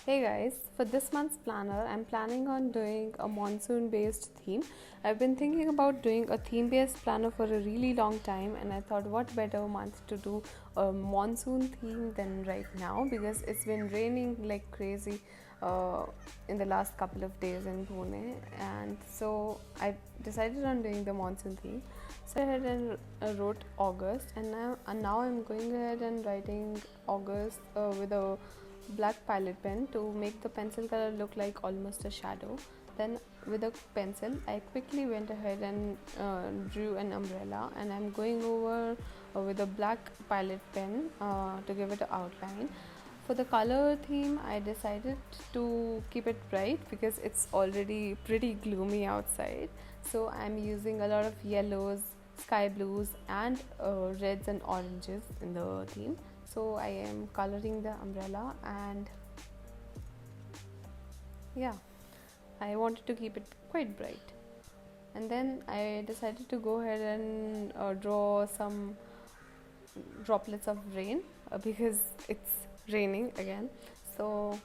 Hey guys, for this month's planner, I'm planning on doing a monsoon based theme. I've been thinking about doing a theme based planner for a really long time, and I thought what better month to do a monsoon theme than right now, because it's been raining like crazy in the last couple of days in Pune, and so I decided on doing the monsoon theme. So I ahead and wrote August, and now I'm going ahead and writing August with a black palette pen to make the pencil color look like almost a shadow. Then with a pencil I quickly went ahead and drew an umbrella, and I'm going over with a black palette pen to give it an outline. For the color theme, I decided to keep it bright because it's already pretty gloomy outside. So I'm using a lot of yellows, sky blues, and reds and oranges in the theme. So I am coloring the umbrella, and yeah, I wanted to keep it quite bright. And then I decided to go ahead and draw some droplets of rain because it's raining again. So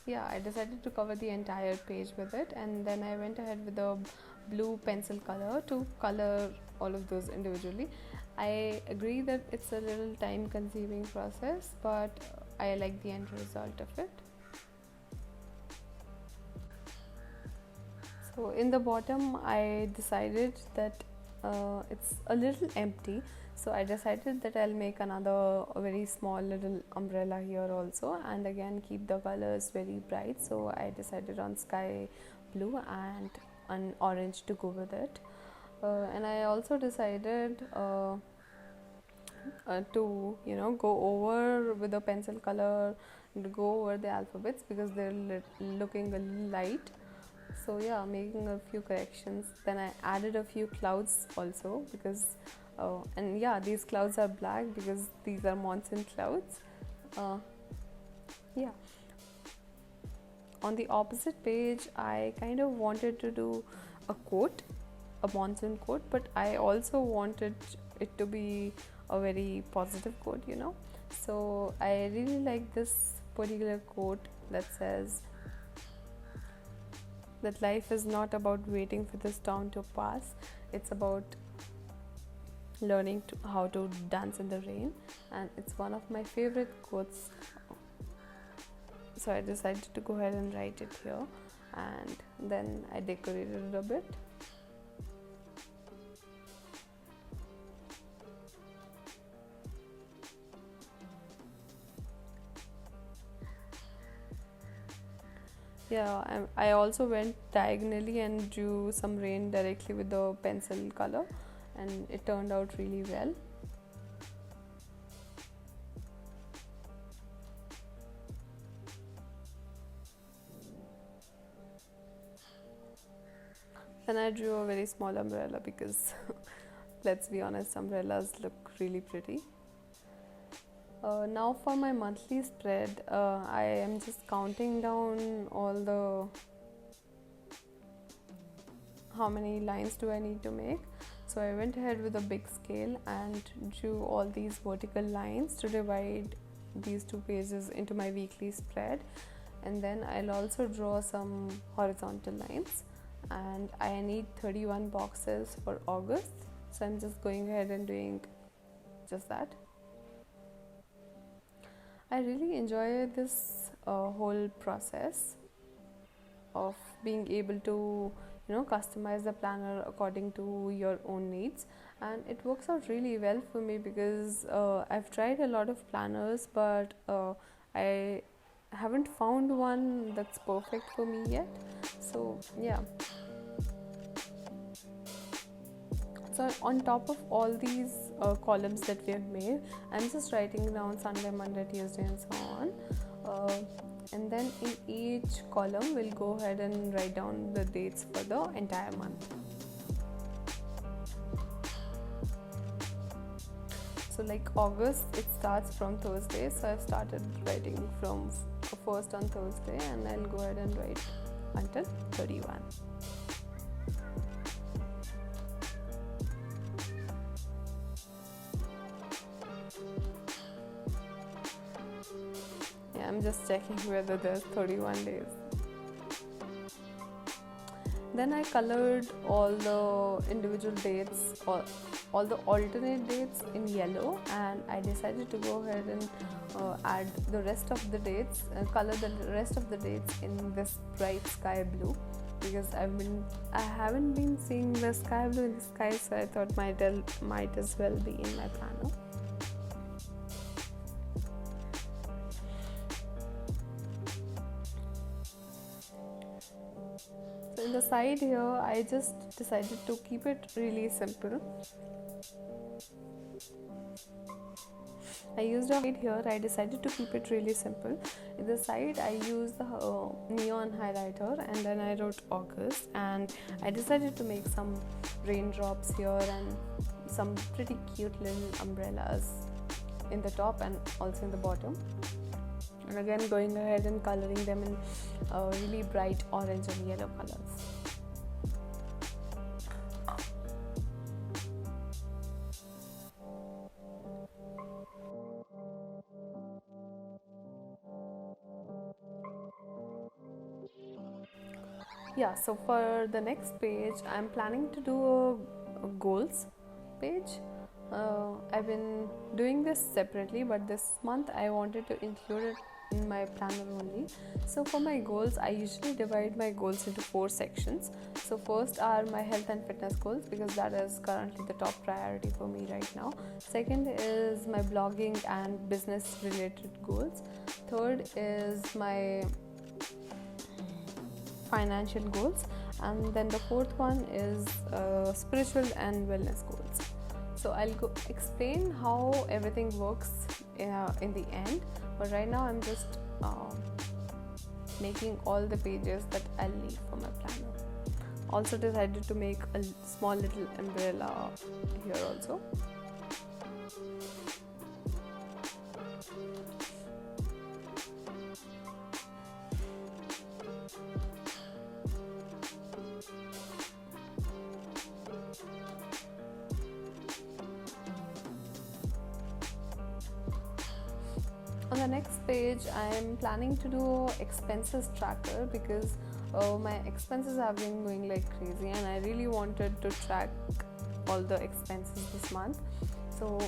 yeah, I decided to cover the entire page with it, and then I went ahead with a blue pencil color to color all of those individually. I agree that it's a little time consuming process, but I like the end result of it. So in the bottom I decided that it's a little empty, so I decided that I'll make another very small little umbrella here also, and again keep the colors very bright. So I decided on sky blue and an orange to go with it. And I also decided to go over with a pencil color, go over the alphabets because they're looking a little light. So yeah, making a few corrections. Then I added a few clouds also because and yeah, these clouds are black because these are monsoon clouds. Yeah, on the opposite page I kind of wanted to do a quote, a monsoon quote, but I also wanted it to be a very positive quote, so I really like this particular quote that says that life is not about waiting for the storm to pass, it's about learning how to dance in the rain. And it's one of my favorite quotes, so I decided to go ahead and write it here, and then I decorated it a bit. Yeah, I also went diagonally and drew some rain directly with the pencil color, and it turned out really well. Then I drew a very small umbrella because let's be honest, umbrellas look really pretty. Now for my monthly spread, I am just counting down all the how many lines do I need to make. So I went ahead with a big scale and drew all these vertical lines to divide these two pages into my weekly spread, and then I'll also draw some horizontal lines, and I need 31 boxes for August, so I'm just going ahead and doing just that. I really enjoy this whole process of being able to customize the planner according to your own needs, and it works out really well for me because I've tried a lot of planners, but I haven't found one that's perfect for me yet. So yeah, so on top of all these columns that we have made, I'm just writing down Sunday, Monday, Tuesday and so on, and then in each column we'll go ahead and write down the dates for the entire month. So like August, it starts from Thursday, so I've started writing from first on Thursday, and I'll go ahead and write until 31. I'm just checking whether there's 31 days. Then I colored all the individual dates, or all the alternate dates in yellow, and I decided to go ahead and add the rest of the dates, color the rest of the dates in this bright sky blue, because I haven't been seeing the sky blue in the sky, so I thought might as well be in my planner. So in the side here, I just decided to keep it really simple. I used a side here, I decided to keep it really simple. In the side, I used the neon highlighter, and then I wrote August, and I decided to make some raindrops here and some pretty cute little umbrellas in the top and also in the bottom. And again, going ahead and coloring them in really bright orange and yellow colors. Yeah, so for the next page, I'm planning to do a goals page. I've been doing this separately, but this month I wanted to include it in my planner only. So for my goals, I usually divide my goals into 4 sections. So first are my health and fitness goals, because that is currently the top priority for me right now. Second is my blogging and business related goals. Third is my financial goals, and then the fourth one is spiritual and wellness goals. So I'll explain how everything works in the end, but right now I'm just making all the pages that I'll need for my planner. Also decided to make a small little umbrella here also. On the next page, I am planning to do expenses tracker, because my expenses have been going like crazy and I really wanted to track all the expenses this month. So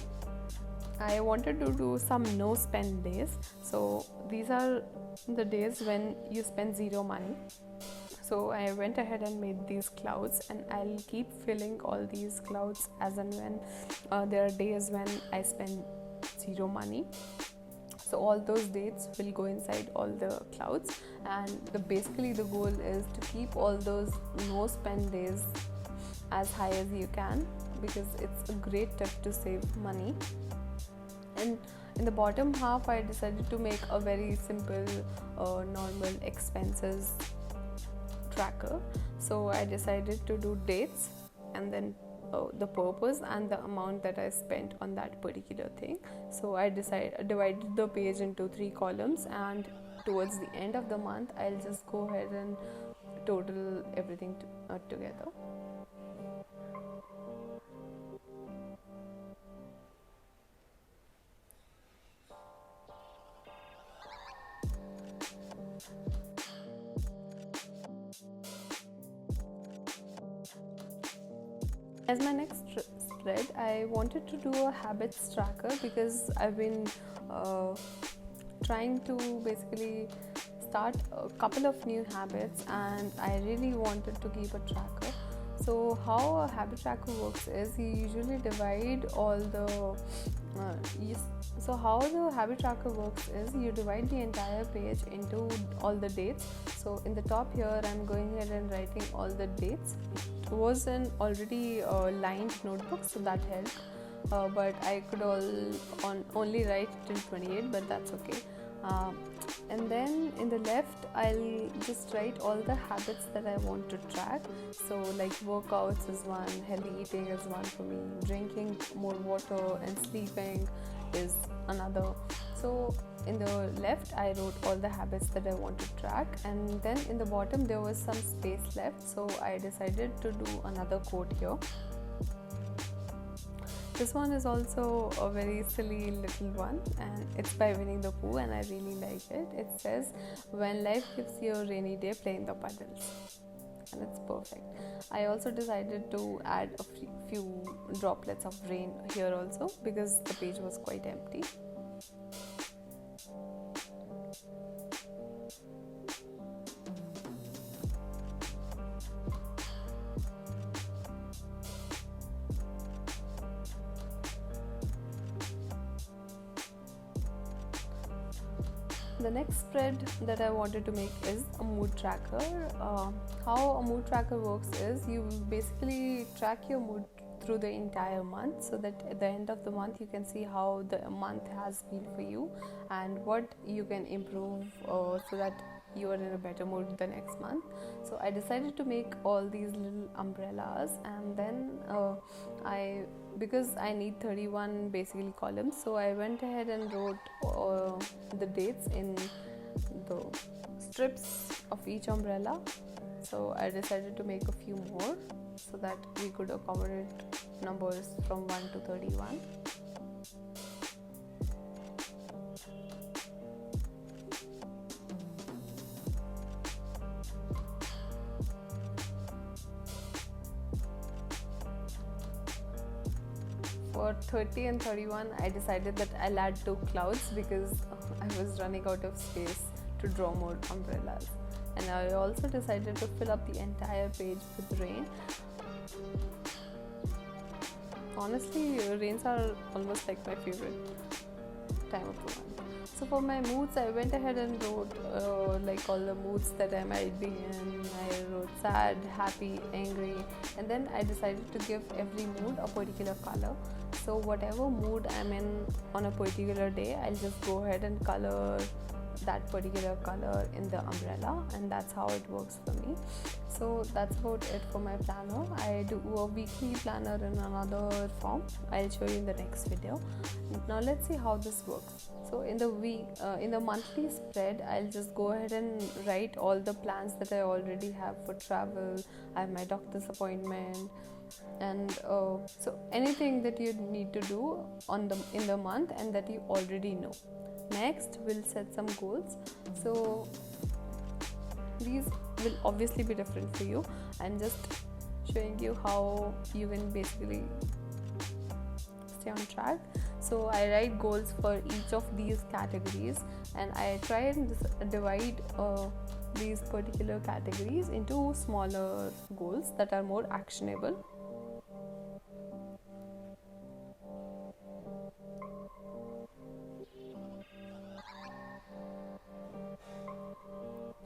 I wanted to do some no spend days. So these are the days when you spend zero money. So I went ahead and made these clouds, and I'll keep filling all these clouds as and when there are days when I spend zero money. So all those dates will go inside all the clouds, and basically the goal is to keep all those no spend days as high as you can, because it's a great tip to save money. And in the bottom half, I decided to make a very simple normal expenses tracker. So I decided to do dates, and then the purpose and the amount that I spent on that particular thing. So I divided the page into 3 columns, and towards the end of the month I'll just go ahead and total everything together. As my next spread, I wanted to do a habits tracker, because I've been trying to basically start a couple of new habits, and I really wanted to keep a tracker. So how a habit tracker works is you usually divide all the so how the habit tracker works is you divide the entire page into all the dates. So in the top here, I'm going ahead and writing all the dates. It was an already lined notebook, so that helped, but I could only write till 28, but that's okay. And then in the left, I'll just write all the habits that I want to track. So like workouts is one, healthy eating is one for me, drinking more water and sleeping is another. So in the left, I wrote all the habits that I want to track, and then in the bottom there was some space left, so I decided to do another quote here. This one is also a very silly little one, and it's by Winnie the Pooh, and I really like it. It says, "When life gives you a rainy day, play in the puddles." And it's perfect. I also decided to add a few droplets of rain here also because the page was quite empty. The next spread that I wanted to make is a mood tracker. How a mood tracker works is you basically track your mood through the entire month, so that at the end of the month you can see how the month has been for you and what you can improve, so that you are in a better mood the next month. So I decided to make all these little umbrellas, and then I because I need 31 basically columns, so I went ahead and wrote the dates in the strips of each umbrella. So I decided to make a few more so that we could accommodate numbers from 1 to 31. For 30 and 31, I decided that I'll add 2 clouds because I was running out of space to draw more umbrellas. And I also decided to fill up the entire page with rain. Honestly, rains are almost like my favorite time of the month. So for my moods, I went ahead and wrote like all the moods that I might be in. I wrote sad, happy, angry, and then I decided to give every mood a particular color. So whatever mood I'm in on a particular day, I'll just go ahead and color that particular color in the umbrella, and that's how it works for me. So that's about it for my planner. I do a weekly planner in another form. I'll show you in the next video. Now let's see how this works. So in the monthly spread, I'll just go ahead and write all the plans that I already have for travel. I have my doctor's appointment, and so anything that you need to do in the month and that you already know. Next, we'll set some goals. So these will obviously be different for you. I'm just showing you how you can basically stay on track. So I write goals for each of these categories, and I try and divide these particular categories into smaller goals that are more actionable.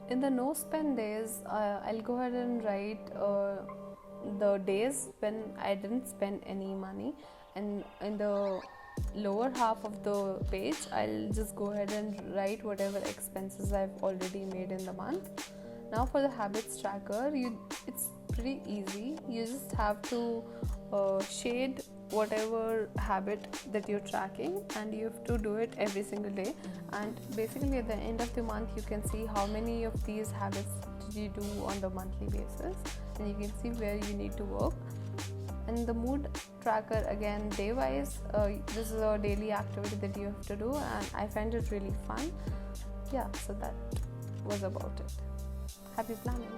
In the no spend days, I'll go ahead and write the days when I didn't spend any money, and in the lower half of the page I'll just go ahead and write whatever expenses I've already made in the month. Now for the habits tracker, it's pretty easy. You just have to shade whatever habit that you're tracking, and you have to do it every single day. And basically at the end of the month you can see how many of these habits did you do on the monthly basis, and you can see where you need to work. And the mood tracker, again, day wise, this is a daily activity that you have to do, and I find it really fun. Yeah, so that was about it. Happy planning.